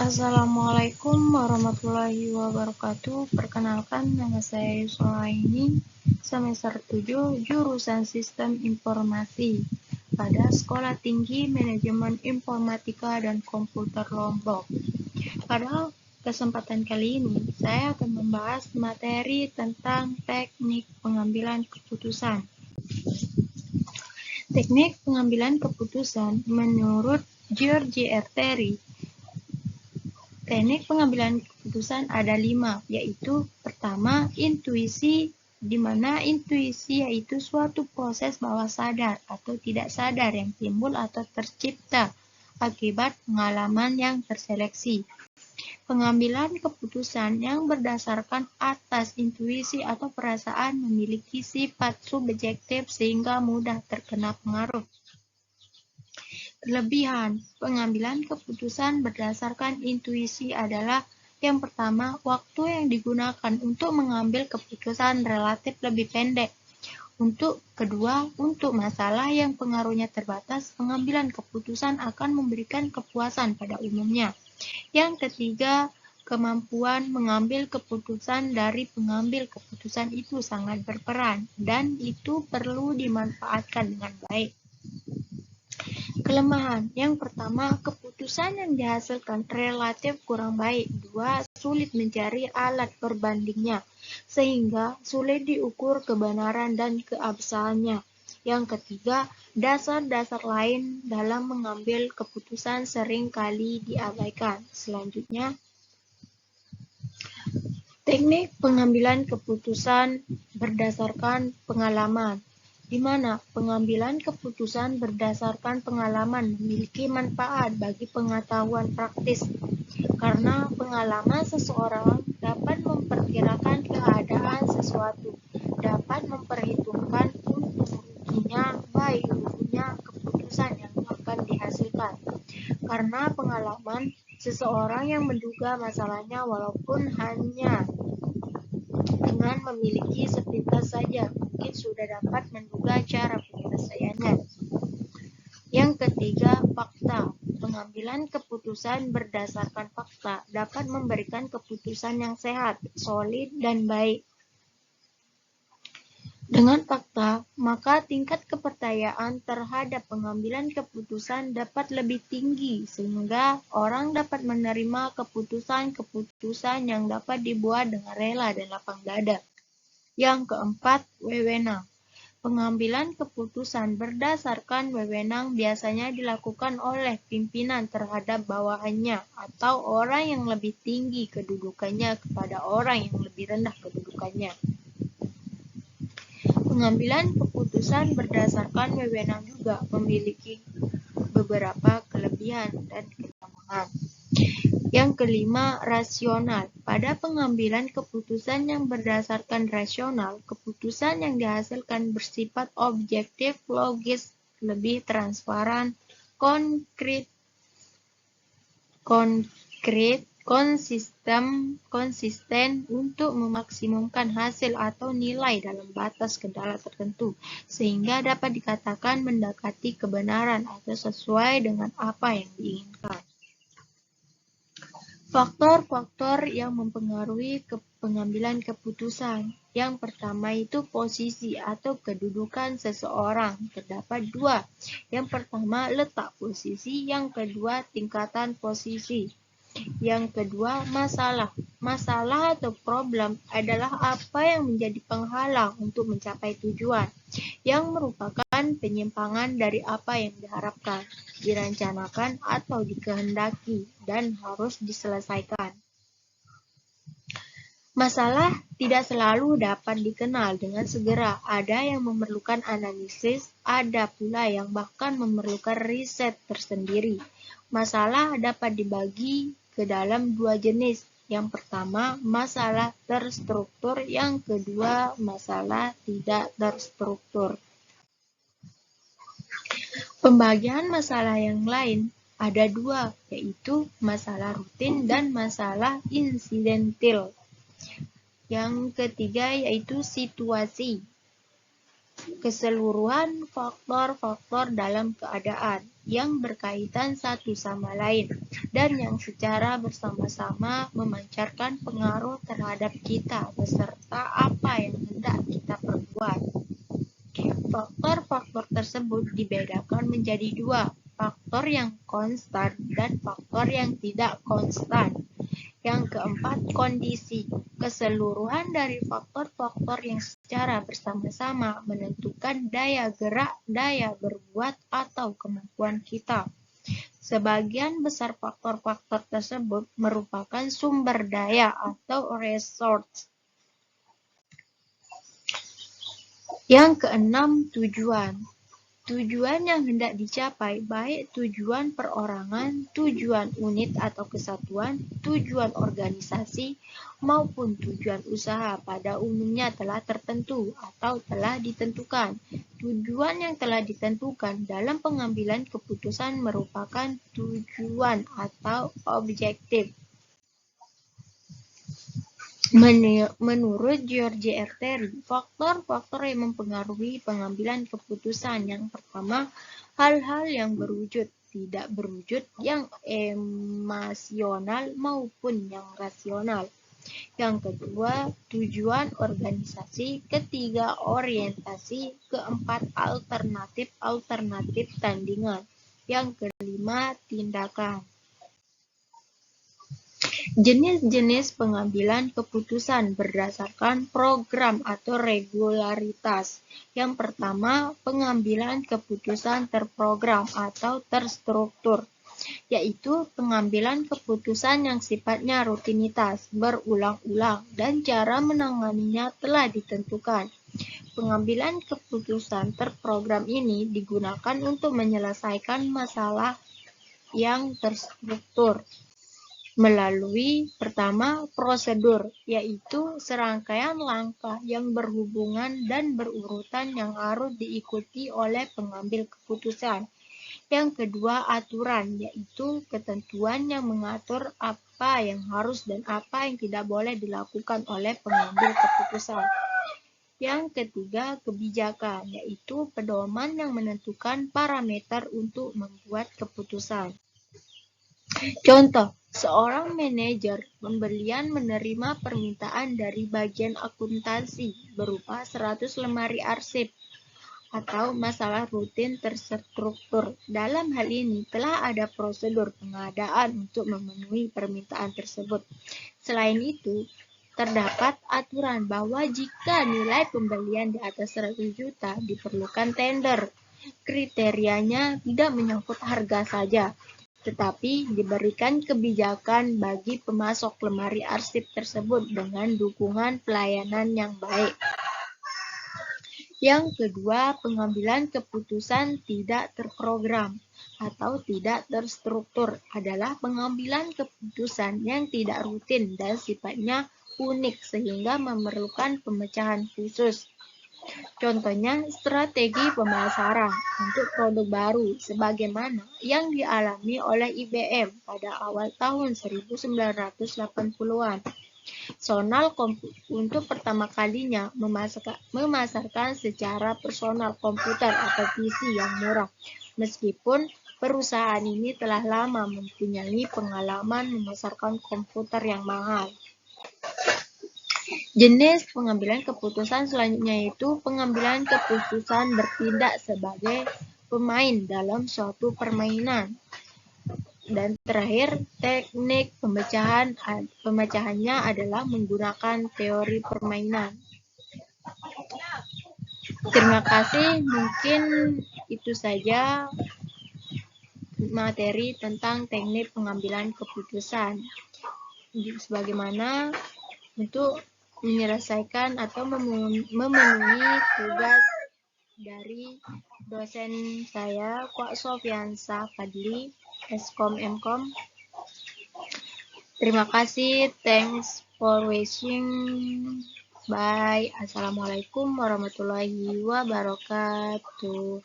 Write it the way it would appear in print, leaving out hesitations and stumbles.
Assalamualaikum warahmatullahi wabarakatuh. Perkenalkan, nama saya Yusraini, semester 7, jurusan Sistem Informasi pada Sekolah Tinggi Manajemen Informatika dan Komputer Lombok. Pada kesempatan kali ini, saya akan membahas materi tentang teknik pengambilan keputusan. Teknik pengambilan keputusan menurut George R. Terry. Teknik pengambilan keputusan ada 5, yaitu pertama, intuisi, di mana intuisi yaitu suatu proses bawah sadar atau tidak sadar yang timbul atau tercipta akibat pengalaman yang terseleksi. Pengambilan keputusan yang berdasarkan atas intuisi atau perasaan memiliki sifat subjektif sehingga mudah terkena pengaruh. Kelebihan pengambilan keputusan berdasarkan intuisi adalah yang pertama, waktu yang digunakan untuk mengambil keputusan relatif lebih pendek. Untuk kedua, untuk masalah yang pengaruhnya terbatas, pengambilan keputusan akan memberikan kepuasan pada umumnya. Yang ketiga, kemampuan mengambil keputusan dari pengambil keputusan itu sangat berperan, dan itu perlu dimanfaatkan dengan baik. Kelemahan yang pertama, keputusan yang dihasilkan relatif kurang baik. Dua, sulit mencari alat perbandingnya, sehingga sulit diukur kebenaran dan keabsahannya. Yang ketiga, dasar-dasar lain dalam mengambil keputusan sering kali diabaikan. Selanjutnya, teknik pengambilan keputusan berdasarkan pengalaman, di mana pengambilan keputusan berdasarkan pengalaman memiliki manfaat bagi pengetahuan praktis, karena pengalaman seseorang dapat memperkirakan keadaan sesuatu, dapat memperhitungkan untung ruginya, baik buruknya keputusan yang akan dihasilkan. Karena pengalaman, seseorang yang menduga masalahnya walaupun hanya dengan memiliki sepintas saja, mungkin sudah dapat menduga cara penyelesaiannya. Yang ketiga, fakta. Pengambilan keputusan berdasarkan fakta dapat memberikan keputusan yang sehat, solid, dan baik. Dengan fakta, maka tingkat kepercayaan terhadap pengambilan keputusan dapat lebih tinggi, sehingga orang dapat menerima keputusan-keputusan yang dapat dibuat dengan rela dan lapang dada. Yang keempat, wewenang. Pengambilan keputusan berdasarkan wewenang biasanya dilakukan oleh pimpinan terhadap bawahannya atau orang yang lebih tinggi kedudukannya kepada orang yang lebih rendah kedudukannya. Pengambilan keputusan berdasarkan wewenang juga memiliki beberapa kelebihan dan kelemahan. Yang kelima, rasional. Pada pengambilan keputusan yang berdasarkan rasional, keputusan yang dihasilkan bersifat objektif, logis, lebih transparan, konkret, konsisten untuk memaksimumkan hasil atau nilai dalam batas kendala tertentu, sehingga dapat dikatakan mendekati kebenaran atau sesuai dengan apa yang diinginkan. Faktor-faktor yang mempengaruhi pengambilan keputusan. Yang pertama itu posisi atau kedudukan seseorang. Terdapat 2. Yang pertama letak posisi, yang kedua tingkatan posisi. Yang kedua, masalah. Masalah atau problem adalah apa yang menjadi penghalang untuk mencapai tujuan, yang merupakan penyimpangan dari apa yang diharapkan, direncanakan, atau dikehendaki, dan harus diselesaikan. Masalah tidak selalu dapat dikenal dengan segera. Ada yang memerlukan analisis, ada pula yang bahkan memerlukan riset tersendiri. Masalah dapat dibagi ke dalam 2 jenis. Yang pertama, masalah terstruktur. Yang kedua, masalah tidak terstruktur. Pembagian masalah yang lain ada 2, yaitu masalah rutin dan masalah insidentil. Yang ketiga yaitu situasi. keseluruhan faktor-faktor dalam keadaan yang berkaitan satu sama lain dan yang secara bersama-sama memancarkan pengaruh terhadap kita beserta apa yang hendak kita perbuat. Faktor-faktor tersebut dibedakan menjadi dua, faktor yang konstan dan faktor yang tidak konstan. Yang keempat, kondisi. Keseluruhan dari faktor-faktor yang secara bersama-sama menentukan daya gerak, daya berbuat, atau kemampuan kita. Sebagian besar faktor-faktor tersebut merupakan sumber daya atau resource. Yang keenam, tujuan. Tujuan yang hendak dicapai, baik tujuan perorangan, tujuan unit atau kesatuan, tujuan organisasi, maupun tujuan usaha pada umumnya telah tertentu atau telah ditentukan. Tujuan yang telah ditentukan dalam pengambilan keputusan merupakan tujuan atau objektif. Menurut George R. Terry, faktor-faktor yang mempengaruhi pengambilan keputusan yang pertama, hal-hal yang berwujud, tidak berwujud, yang emosional maupun yang rasional. Yang kedua, tujuan organisasi, ketiga, orientasi, keempat, alternatif tandingan, yang kelima, tindakan. Jenis-jenis pengambilan keputusan berdasarkan program atau regularitas. Yang pertama, pengambilan keputusan terprogram atau terstruktur, yaitu pengambilan keputusan yang sifatnya rutinitas, berulang-ulang, dan cara menanganinya telah ditentukan. Pengambilan keputusan terprogram ini digunakan untuk menyelesaikan masalah yang terstruktur melalui pertama, prosedur, yaitu serangkaian langkah yang berhubungan dan berurutan yang harus diikuti oleh pengambil keputusan. Yang kedua, aturan, yaitu ketentuan yang mengatur apa yang harus dan apa yang tidak boleh dilakukan oleh pengambil keputusan. Yang ketiga, kebijakan, yaitu pedoman yang menentukan parameter untuk membuat keputusan. Contoh, seorang manajer pembelian menerima permintaan dari bagian akuntansi berupa 100 lemari arsip atau masalah rutin terstruktur. Dalam hal ini telah ada prosedur pengadaan untuk memenuhi permintaan tersebut. Selain itu, terdapat aturan bahwa jika nilai pembelian di atas 100 juta diperlukan tender. Kriterianya tidak menyangkut harga saja, tetapi diberikan kebijakan bagi pemasok lemari arsip tersebut dengan dukungan pelayanan yang baik. Yang kedua, pengambilan keputusan tidak terprogram atau tidak terstruktur adalah pengambilan keputusan yang tidak rutin dan sifatnya unik sehingga memerlukan pemecahan khusus. Contohnya, strategi pemasaran untuk produk baru sebagaimana yang dialami oleh IBM pada awal tahun 1980-an. Sonal untuk pertama kalinya memasarkan secara personal komputer atau PC yang murah, meskipun perusahaan ini telah lama mempunyai pengalaman memasarkan komputer yang mahal. Jenis pengambilan keputusan selanjutnya yaitu pengambilan keputusan bertindak sebagai pemain dalam suatu permainan. Dan terakhir, teknik pemecahannya adalah menggunakan teori permainan. Terima kasih, mungkin itu saja materi tentang teknik pengambilan keputusan. Sebagaimana untuk menyelesaikan atau memenuhi tugas dari dosen saya, Pak Sofiansa Fadli, Eskom Mkom. Terima kasih, thanks for watching. Bye. Assalamualaikum warahmatullahi wabarakatuh.